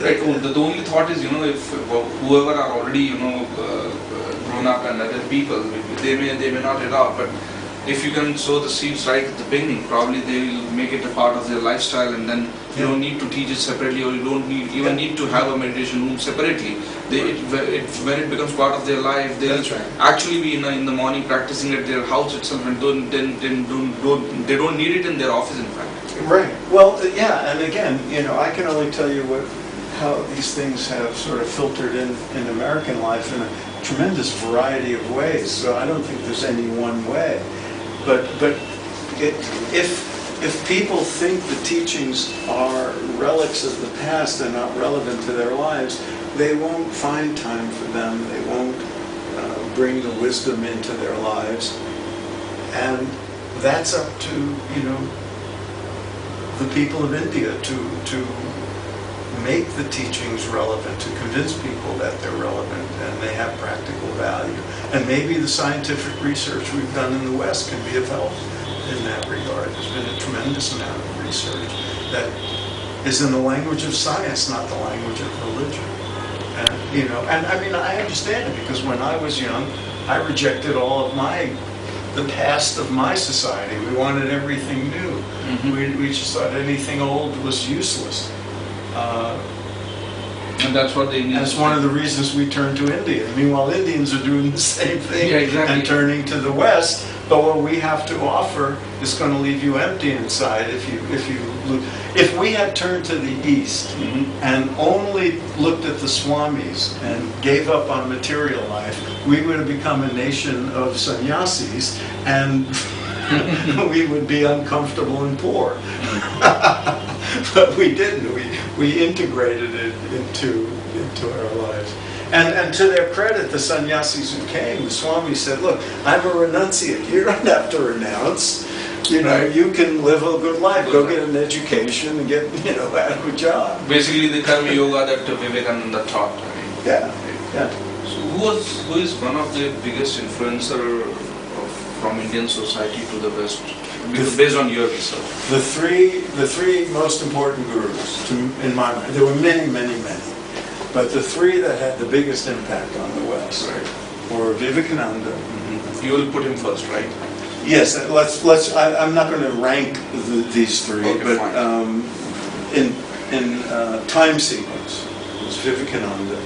Right. The only thought is, if whoever are already, grown up and other people, they may not adopt, but if you can sow the seeds right at the beginning, probably they will make it a part of their lifestyle, and then you don't need to teach it separately, or you don't even need to have a meditation room separately. When it becomes part of their life, they'll actually be in the morning practicing at their house itself, and they don't need it in their office, in fact. Right. Well, yeah, and again, I can only tell you how these things have sort of filtered in American life in a tremendous variety of ways. So I don't think there's any one way. But if people think the teachings are relics of the past and not relevant to their lives, they won't find time for them. They won't bring the wisdom into their lives, and that's up to the people of India to make the teachings relevant, to convince people that they're relevant and they have practical value. And maybe the scientific research we've done in the West can be of help in that regard. There's been a tremendous amount of research that is in the language of science, not the language of religion. And I mean, I understand it, because when I was young, I rejected all of the past of my society. We wanted everything new. Mm-hmm. We just thought anything old was useless. And that's what they need. That's one of the reasons we turned to India. Meanwhile, Indians are doing the same thing and turning to the West. But what we have to offer is going to leave you empty inside. If we had turned to the East and only looked at the swamis and gave up on material life, we would have become a nation of sannyasis, and we would be uncomfortable and poor. But we didn't. We integrated it into our lives. And to their credit, the sannyasis who came, the Swami said, look, I'm a renunciate. You don't have to renounce. You can live a good life. Go get an education and get, a good job. Basically, the karma yoga that Vivekananda taught. Yeah. So who is one of the biggest influencer from Indian society to the West, based on your research? The three most important gurus, in my mind. There were many, many, many. But the three that had the biggest impact on the West were Vivekananda. Mm-hmm. You will put him first, right? Yes. I'm not going to rank these three, but in time sequence, it was Vivekananda,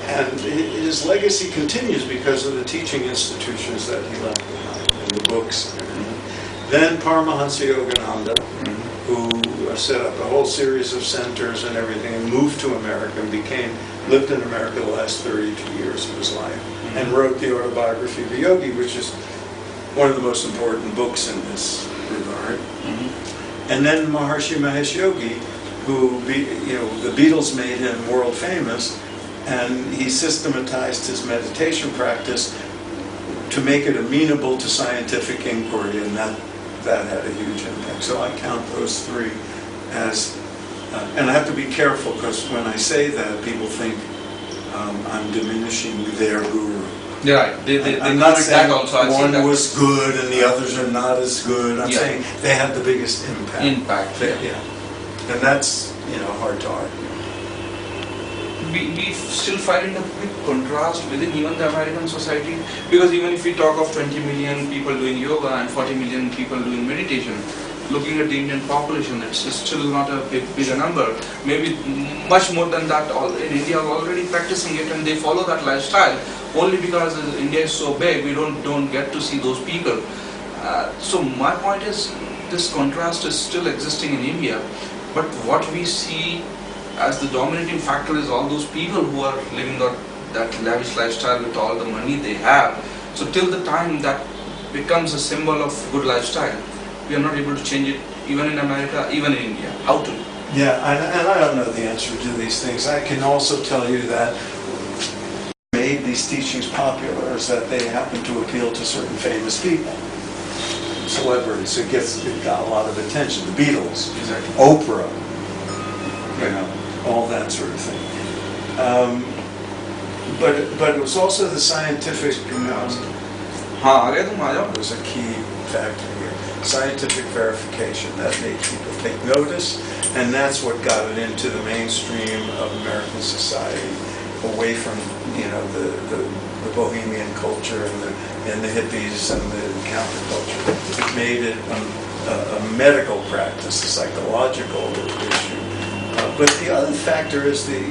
and his legacy continues because of the teaching institutions that he left behind and the books. Mm-hmm. Then Paramahansa Yogananda, who set up a whole series of centers and everything, and moved to America and lived in America the last 32 years of his life, and wrote the autobiography of a yogi, which is one of the most important books in this regard. And then Maharishi Mahesh Yogi, who the Beatles made him world famous, and he systematized his meditation practice to make it amenable to scientific inquiry, and that had a huge impact. So I count those three as, and I have to be careful, because when I say that, people think I'm diminishing their guru. Yeah, I'm not saying one was good and the others are not as good. I'm saying they had the biggest impact. And that's hard to argue. We still find a big contrast within even the American society, because even if we talk of 20 million people doing yoga and 40 million people doing meditation, looking at the Indian population, it's still not a bigger number. Maybe much more than that. In India are already practicing it, and they follow that lifestyle. Only because India is so big, we don't get to see those people. So my point is, this contrast is still existing in India, but what we see as the dominating factor is all those people who are living that lavish lifestyle with all the money they have. So till the time that becomes a symbol of good lifestyle, we are not able to change it, even in America, even in India. How to? Yeah, and I don't know the answer to these things. I can also tell you that made these teachings popular is that they happen to appeal to certain famous people, celebrities. It got a lot of attention. The Beatles, Oprah, all that sort of thing. But it was also the scientific was a key factor here. scientific verification. That made people take notice, and that's what got it into the mainstream of American society, away from, the bohemian culture and the hippies and the counterculture. It made it a medical practice, a psychological issue. But the other factor is the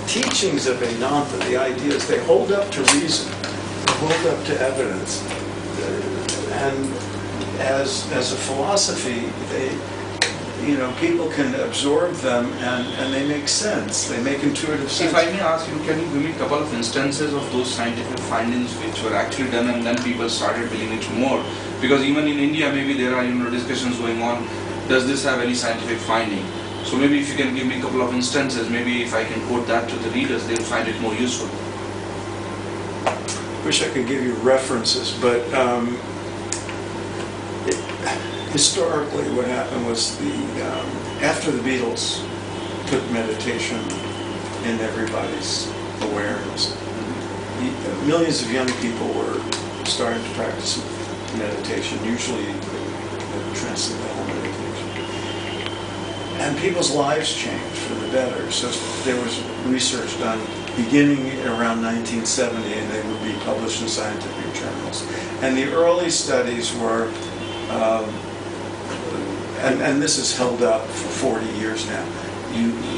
teachings of Vedanta, the ideas, they hold up to reason, they hold up to evidence. And as a philosophy, people can absorb them and they make sense. They make intuitive sense. If I may ask you, can you give me a couple of instances of those scientific findings which were actually done and then people started believing it more? Because even in India, maybe there are discussions going on. Does this have any scientific finding? So maybe if you can give me a couple of instances, maybe if I can quote that to the readers, they'll find it more useful. Wish I could give you references, but historically what happened was after the Beatles put meditation in everybody's awareness, millions of young people were starting to practice meditation, usually transcendental meditation. And people's lives changed for the better. So there was research done beginning around 1970, and they would be published in scientific journals. And the early studies were, and this is held up for 40 years now,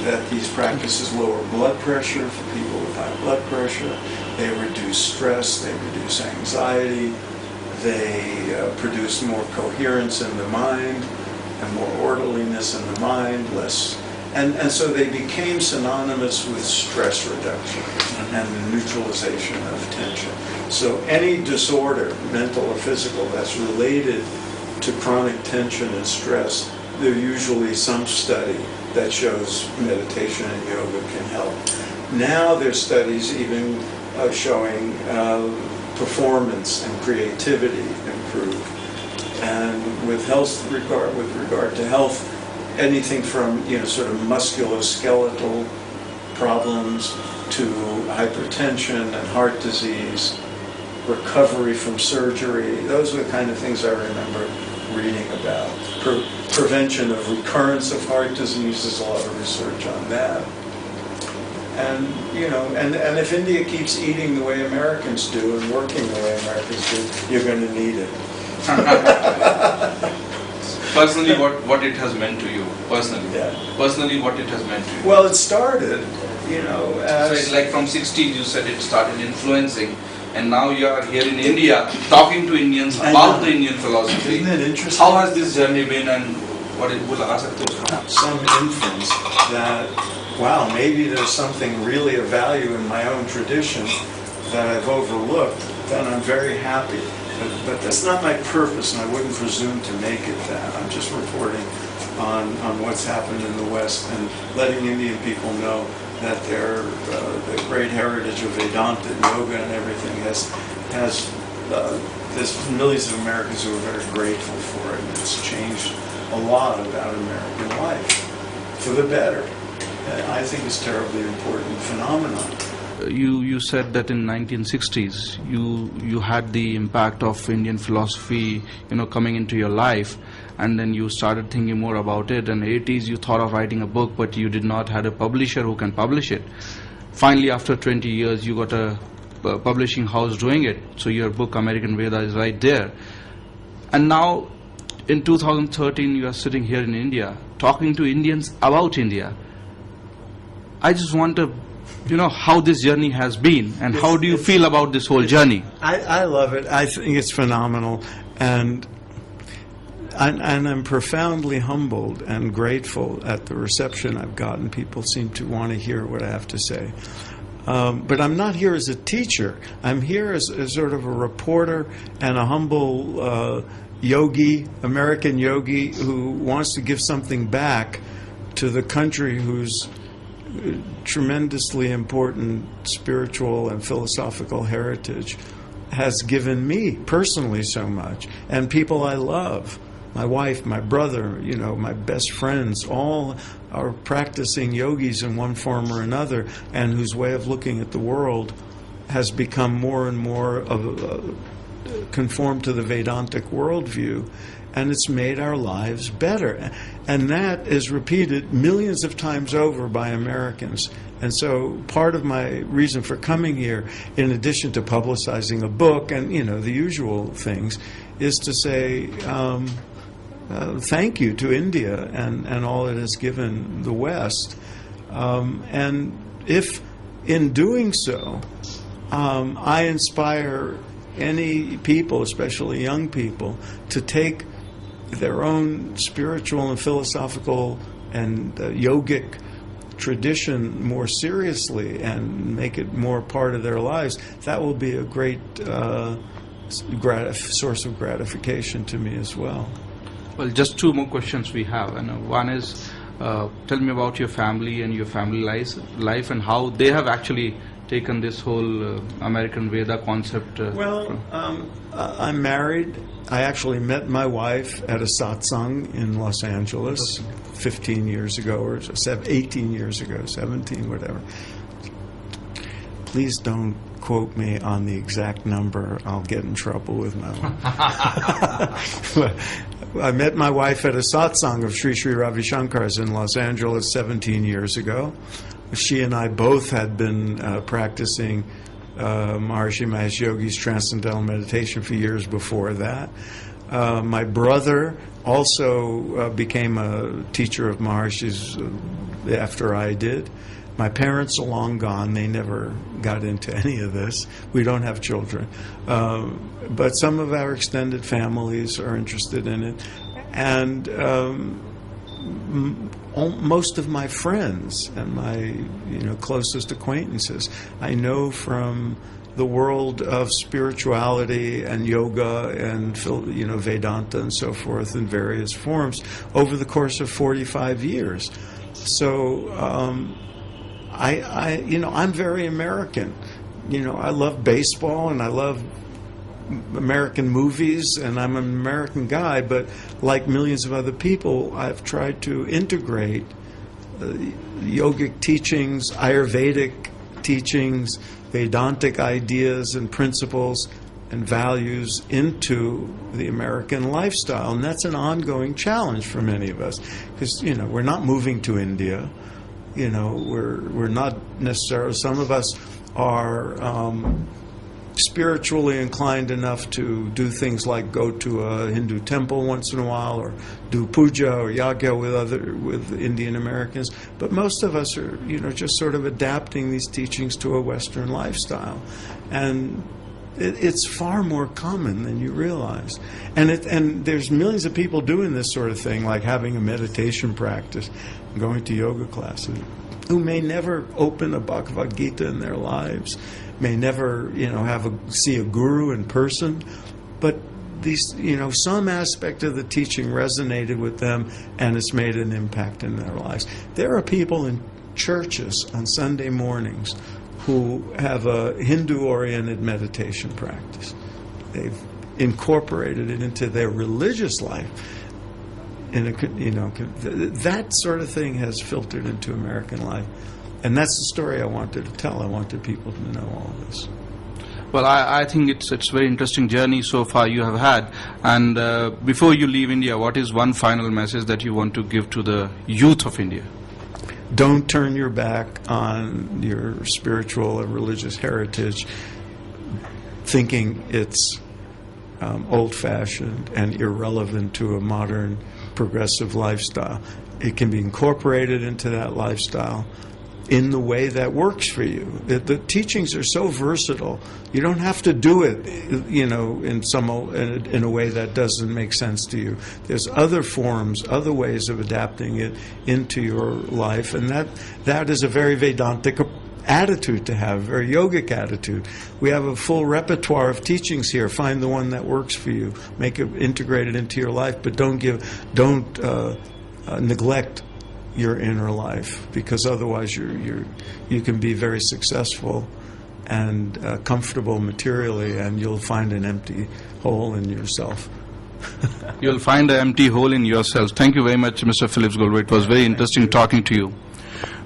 that these practices lower blood pressure for people with high blood pressure, they reduce stress, they reduce anxiety, they produce more coherence in the mind and more orderliness in the mind, less. And so they became synonymous with stress reduction and the neutralization of tension. So any disorder, mental or physical, that's related to chronic tension and stress, there's usually some study that shows meditation and yoga can help. Now there's studies even showing performance and creativity improve. And with regard to health, anything from sort of musculoskeletal problems to hypertension and heart disease, recovery from surgery, those are the kind of things I remember reading about. Prevention of recurrence of heart disease, there's a lot of research on that. And and if India keeps eating the way Americans do and working the way Americans do, you're going to need it. Personally, what it has meant to you? Personally, yeah. Personally, what it has meant to you? Well, it started, as... So it's like from 60s, you said it started influencing, and now you are here in India, talking to Indians about the Indian philosophy. Isn't it interesting? How has this journey been, and what it will ask us? Some inference that, wow, maybe there's something really of value in my own tradition that I've overlooked, then I'm very happy. But that's not my purpose, and I wouldn't presume to make it that. I'm just reporting on what's happened in the West and letting Indian people know that the great heritage of Vedanta and yoga and everything there's millions of Americans who are very grateful for it, and it's changed a lot about American life for the better. I think it's a terribly important phenomenon. You said that in 1960s you had the impact of Indian philosophy coming into your life, and then you started thinking more about it. In the 80s you thought of writing a book, but you did not have a publisher who can publish it. Finally, after 20 years you got a publishing house doing it, so your book American Veda is right there. And now in 2013 you are sitting here in India talking to Indians about India. I just want to how this journey has been, and how do you feel about this whole journey? I love it. I think it's phenomenal, and I'm profoundly humbled and grateful at the reception I've gotten. People seem to want to hear what I have to say. But I'm not here as a teacher. I'm here as sort of a reporter and a humble yogi, American yogi, who wants to give something back to the country whose tremendously important spiritual and philosophical heritage has given me personally so much, and people I love, my wife, my brother, my best friends, all are practicing yogis in one form or another, and whose way of looking at the world has become more and more conformed to the Vedantic worldview. and it's made our lives better. And that is repeated millions of times over by Americans. And so part of my reason for coming here, in addition to publicizing a book and, the usual things, is to say thank you to India and all it has given the West. And if in doing so, I inspire any people, especially young people, to take their own spiritual and philosophical and yogic tradition more seriously and make it more part of their lives, that will be a great source of gratification to me as well. Well, just two more questions we have. And one is, tell me about your family and your family life and how they have actually taken this whole American Veda concept. I'm married. I actually met my wife at a satsang in Los Angeles 15 years ago, or 18 years ago, 17, whatever. Please don't quote me on the exact number. I'll get in trouble with my wife. I met my wife at a satsang of Sri Sri Ravi Shankar's in Los Angeles 17 years ago. She and I both had been practicing Maharishi Mahesh Yogi's Transcendental Meditation for years before that. My brother also became a teacher of Maharishi's after I did. My parents are long gone. They never got into any of this. We don't have children. But some of our extended families are interested in it. And most of my friends and my closest acquaintances I know from the world of spirituality and yoga and Vedanta and so forth in various forms over the course of 45 years. So I'm very American. I love baseball and I love American movies, and I'm an American guy, but like millions of other people, I've tried to integrate yogic teachings, Ayurvedic teachings, Vedantic ideas and principles and values into the American lifestyle. And that's an ongoing challenge for many of us, because we're not moving to India. We're not necessarily, some of us are spiritually inclined enough to do things like go to a Hindu temple once in a while, or do puja or yagya with Indian Americans. But most of us are, just sort of adapting these teachings to a Western lifestyle, and it's far more common than you realize. And there's millions of people doing this sort of thing, like having a meditation practice, going to yoga classes, who may never open a Bhagavad Gita in their lives, may never, see a guru in person, but these, some aspect of the teaching resonated with them, and it's made an impact in their lives. There are people in churches on Sunday mornings who have a Hindu-oriented meditation practice. They've incorporated it into their religious life. That sort of thing has filtered into American life. And that's the story I wanted to tell. I wanted people to know all of this. Well, I think it's a very interesting journey so far you have had. And before you leave India, what is one final message that you want to give to the youth of India? Don't turn your back on your spiritual or religious heritage thinking it's old-fashioned and irrelevant to a modern progressive lifestyle. It can be incorporated into that lifestyle in the way that works for you. The teachings are so versatile. You don't have to do it, in a way that doesn't make sense to you. There's other forms, other ways of adapting it into your life, and that is a very Vedantic attitude to have, a very yogic attitude. We have a full repertoire of teachings here. Find the one that works for you. Make it integrated into your life, but don't neglect your inner life, because otherwise you can be very successful and comfortable materially, and you'll find an empty hole in yourself. You'll find an empty hole in yourself. Thank you very much, Mr. Phillips Goldberg. It was very interesting talking to you.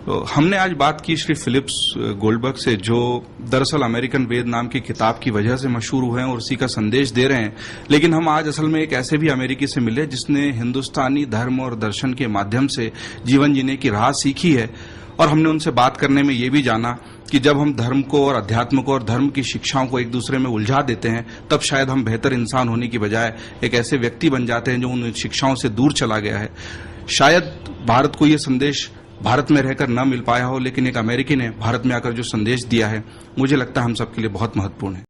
हमने आज बात की Shri Philips Goldberg से, जो दरअसल American वेद नाम की किताब की वजह से मशहूर हुए हैं और उसी का संदेश दे रहे हैं। लेकिन हम आज असल में एक ऐसे भी अमेरिकी से मिले जिसने हिंदुस्तानी धर्म और दर्शन के माध्यम से जीवन जीने की राह सीखी है। और हमने उनसे बात करने में ये भी जाना कि जब हम धर्म को और अध्यात्म को और धर्म की शिक्षाओं को एक दूसरे में उलझा देते हैं, तब शायद हम बेहतर इंसान होने की बजाय एक ऐसे व्यक्ति बन जाते हैं जो उन शिक्षाओं से दूर चला गया है। शायद भारत को ये संदेश भारत में रहकर न मिल पाया हो, लेकिन एक अमेरिकी ने भारत में आकर जो संदेश दिया है, मुझे लगता है हम सबके लिए बहुत महत्वपूर्ण है।